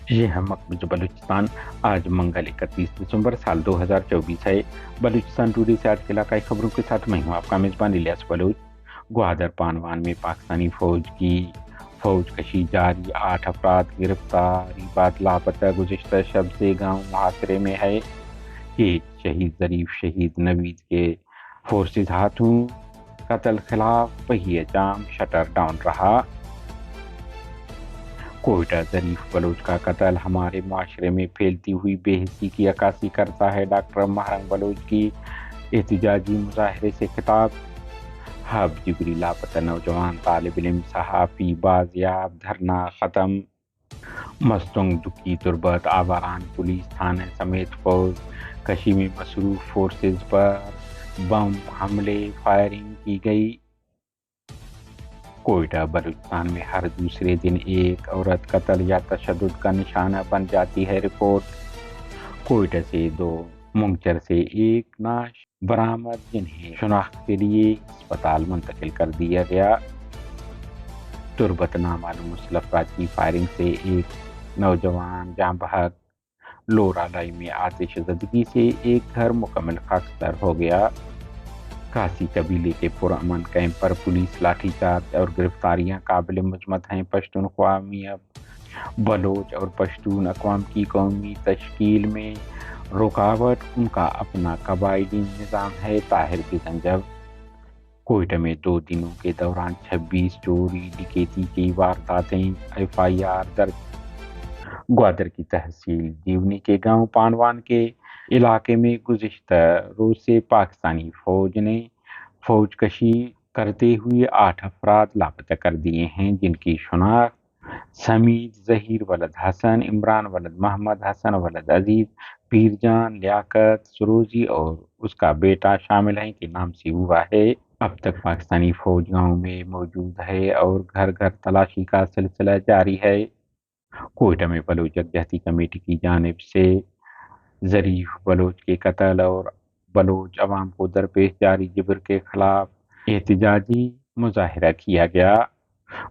ये है मकबूज बलूचिस्तान। आज मंगल 31 दिसंबर साल 2024 है। बलूचिस्तान टुडे से आज के इलाकाई खबरों के साथ मैं हूँ आपका मेजबान इलियास बलूच। ग्वादर पानवान में पाकिस्तानी फौज कशी जारी, 8 अफराद गिरफ्तारी बाद लापता। गुज़िश्ता शब से गाँव मुहासरे में है कि शहीद ज़रीफ शहीद नवीद के फोर्सेज हाथों कत्ल खिलाफ पहिए जाम शटर डाउन रहा। कोयटा ज़रीफ बलोच का कत्ल हमारे माशरे में फैलती हुई बेहिसी की अक्कासी करता है। डॉक्टर महरंग बलोच की एहतजाजी मुजाहरे से खिताब। हब जिगरी लापता नौजवान तालिब इल्म सहाफ़ी बाजियाब, धरना ख़त्म। मस्तंग दुखी तुरबत आवारान पुलिस थाने समेत फौज कशी में मसरूफ फोर्सेज पर बम हमले फायरिंग की गई। कोयटा बलूचिस्तान में हर दूसरे दिन एक औरत कत्ल या तशद्दुद का निशाना बन जाती है। रिपोर्ट। कोयटा से 2, मुंगचर से 1 नाश बरामद, जिन्हें शनाख्त के लिए अस्पताल मुंतकिल कर दिया गया। तुरबत नामालूम मुसल्लफ़ की फायरिंग से एक नौजवान जाँ बहक। लोरालाई में आतिशज़दगी से एक घर मुकम्मल खाकसार हो गया। कासी कबीले के पुरअमन कैंप पर पुलिस लाठीचार्ज और गिरफ्तारियां काबिल मुजमत हैं। पश्तूनख्वा अब बलोच और पश्तून अक़वाम की कौमी तश्कील में रुकावट उनका अपना कबायली निज़ाम है। ताहिर की संजब। कोयटा में 2 दिनों के दौरान 26 चोरी डकैती की वारदातें, FIR दर्ज। ग्वादर की तहसील जीवनी के गांव पानवान के इलाके में गुज़िश्ता रोज से पाकिस्तानी फौज कशी करते हुए 8 अफराद लापता कर दिए हैं, जिनकी शनाख्त समीद ज़हीर वलद हसन, इमरान वलद मोहम्मद, हसन वलद अजीज, पीरजान, लियाकत, सरोजी और उसका बेटा शामिल हैं के नाम से हुआ है। अब तक पाकिस्तानी फौज गांव में मौजूद है और घर घर तलाशी का सिलसिला जारी है। कोयटा में बलोच यकजहती कमेटी की जानिब से ज़रीफ बलोच के कत्ल और बलोच अवाम को दरपेश जारी जबर के खिलाफ एहतजाजी मुजाहिरा किया गया।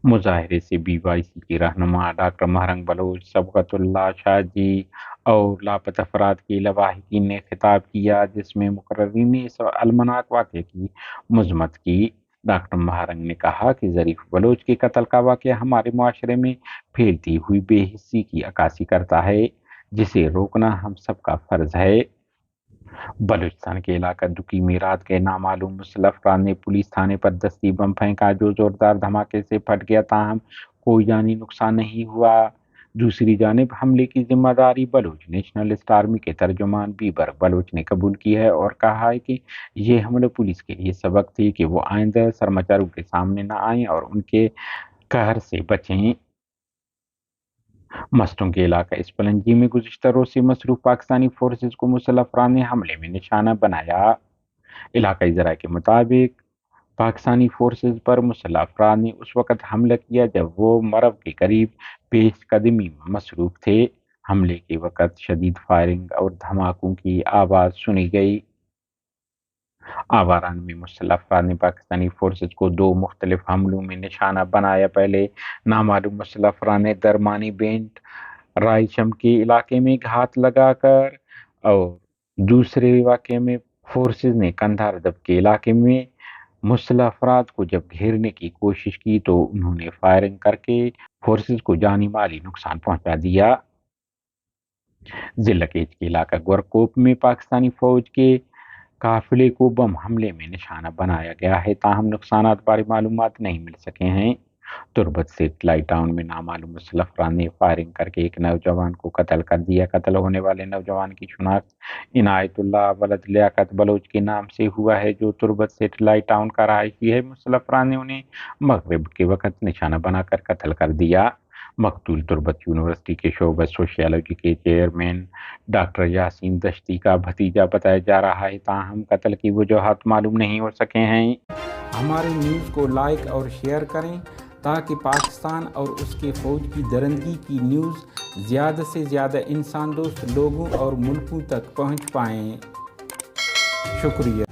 मुजाहिरे से BYC के रहनुमा डॉक्टर महरंग बलोच, सबकतुल्लाह शाहजी और लापता अफराद के लवाहिकीन ने खिताब किया, जिसमें मुकर्रिरीन ने इस अलमनाक वाक़े की मज़म्मत की। डॉक्टर महरंग ने कहा कि ज़रीफ बलोच के कत्ल का वाक़या हमारे मुआशरे में फैलती हुई बेहिस्सी की अक्कासी करता है, जिसे रोकना हम सबका फ़र्ज है। बलूचिस्तान के इलाका दुकी में रात के नामालूम मुसल्लफ़ अफराद ने पुलिस थाने पर दस्ती बम फेंका, जो जोरदार धमाके से फट गया, ताहम कोई जानी नुकसान नहीं हुआ। दूसरी जानिब हमले की जिम्मेदारी बलूच नेशनलिस्ट आर्मी के तर्जुमान बीबर बलूच ने कबूल की है और कहा है कि ये हमले पुलिस के लिए सबक थे कि वो आइंदा सरमाचारों के सामने न आएं और उनके कहर से बचें। मस्टों के इलाका इस्पलंजी में गुज़िश्ता रोज से मसरूफ पाकिस्तानी फोर्सेज को मुसल्लफ़ अफराद ने हमले में निशाना बनाया। इलाकाई ज़राए के मुताबिक पाकिस्तानी फोर्सेज पर मुसल्लफ़ अफराद ने उस वक़्त हमला किया जब वो मरव के करीब पेशकदमी में मसरूफ थे। हमले के वक़्त शदीद फायरिंग और धमाकों की आवाज़ सुनी गई। आवारान में मुसल्लफ़ अफराद ने पाकिस्तानी फोर्सेज को 2 मुख्तलिफ हमलों में निशाना बनाया। पहले नामालूम मुसल्लफ़ अफराद ने दरमानी बेंट रायशम के इलाके में घात लगाकर और दूसरे वाक़े में फोर्सेज ने कंधार दब के इलाके में मुसल्लफ़ अफराद को जब घेरने की कोशिश की तो उन्होंने फायरिंग करके फोर्सेज को जानी माली नुकसान पहुंचा दिया। जिला केज के इलाका गोरकोप में पाकिस्तानी फौज के काफिले को बम हमले में निशाना बनाया गया है, ताहम नुकसानात बारे मालूमात नहीं मिल सके हैं। तुरबत सेटेलाइट टाउन में नामालूम मुसल्लफ़ अफराद ने फायरिंग करके एक नौजवान को कत्ल कर दिया। कत्ल होने वाले नौजवान की शुनाख्त इनायतुल्लाह वलद लियाकत बलोच के नाम से हुआ है, जो तुरबत सेटेलाइट टाउन का रहायशी है। मुसल्लफ़ अफराद ने उन्हें मगरिब के वक़्त निशाना बनाकर कत्ल कर दिया। मकतूल तुरबत यूनिवर्सिटी के शोबा सोशियोलॉजी के चेयरमैन डॉक्टर यासीन दश्ती का भतीजा बताया जा रहा है, ताहम कत्ल की वजूहात मालूम नहीं हो सके हैं। हमारे न्यूज़ को लाइक और शेयर करें ताकि पाकिस्तान और उसके फ़ौज की दरंदगी की न्यूज़ ज़्यादा से ज़्यादा इंसान दोस्त लोगों और मुल्कों तक पहुंच पाएँ। शुक्रिया।